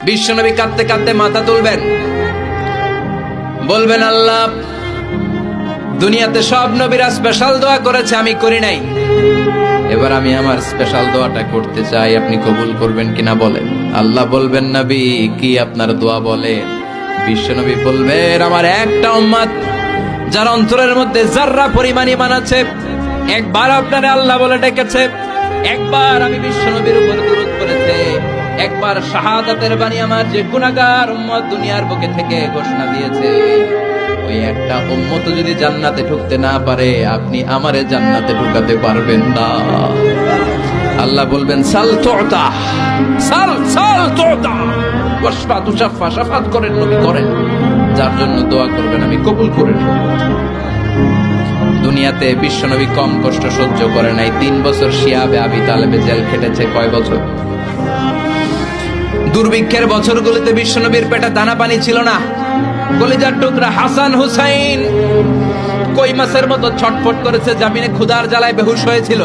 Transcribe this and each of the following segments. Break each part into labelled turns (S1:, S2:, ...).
S1: বিশ্বনবী কাঁদতে কাঁদতে মাথা তুলবেন, বলবেন আল্লাহ, দুনিয়াতে সব নবীরা স্পেশাল দোয়া করেছে, আমি করি নাই, এবার আমি আমার স্পেশাল দোয়াটা করতে চাই, আপনি কবুল করবেন কিনা বলেন। আল্লাহ বলবেন, নবী কি আপনার দোয়া বলেন? বিশ্বনবী বলবেন, আমার একটা উম্মত যার অন্তরের মধ্যে যাররা পরিমাণ ঈমান আছে, একবার আপনারে আল্লাহ বলে ডেকেছে, একবার আমি বিশ্বনবীর উপর দুরূদ পড়েছে, একবার শাহাদাতের বাণী আমার যে গুনাহগার উম্মত দুনিয়ার বুকে থেকে ঘোষণা দিয়েছে, ওই একটা উম্মত যদি জান্নাতে ঢুকতে না পারে, আপনি আমারে জান্নাতে ঢুকাতে পারবেন না। আল্লাহ বলবেন, সাল তুতা, সাল সাল তুতা, ওয়াশফা তুশাফা, শাফাত করেন নবী করেন, যার জন্য দোয়া করবেন আমি কবুল করে নেব। দুনিয়াতে বিশ্বনবী কম কষ্ট সহ্য করে নাই। 3 বছর শিয়াবে আবি তালেবে জেল খেটেছে। কয় বছর? দুর্ভিক্ষের বছরগুলোতে বিশ্বনবীর পেটে দানা পানি ছিল না। কলিজার টুকরা হাসান হুসাইন কই মাছের মতো ছটফট করেছে, জামিনে ক্ষুধার জ্বালায় বেহুশ হয়েছিল।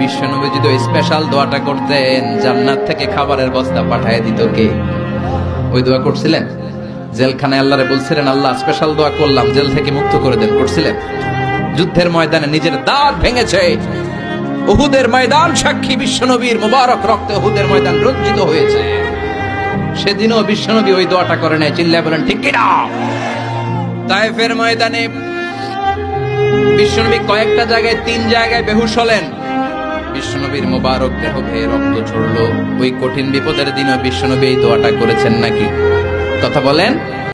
S1: বিশ্বনবী যদি ওই স্পেশাল দোয়াটা করতেন, জান্নাত থেকে খাবারের বস্তা পাঠিয়ে দিত কে? ওই দোয়া করছিলেন? জেলখানায় আল্লাহরে বলছিলেন, আল্লাহ স্পেশাল দোয়া করলাম, জেল থেকে মুক্ত করে দেন, করছিলেন? যুদ্ধের ময়দানে নিজের দাঁত ভেঙেছে, উহুদের ময়দান সাক্ষী, বিশ্বনবীর মুবারক রক্তে উহুদের ময়দান রঞ্জিত হয়েছে। সেদিনও বিশ্বনবী ওই দোয়াটা করে নাই। চিল্লায় বলেন ঠিক কিনা? তায়েফের ময়দানে বিশ্বনবী কয়েকটা জায়গায়, 3 জায়গায় বেহুশ হলেন। বিশ্বনবীর মুবারক দেহ বেয়ে রক্ত ঝরলো। ওই কঠিন বিপদের দিনও বিশ্বনবী এই দোয়াটা করেছেন নাকি? কথা বলেন।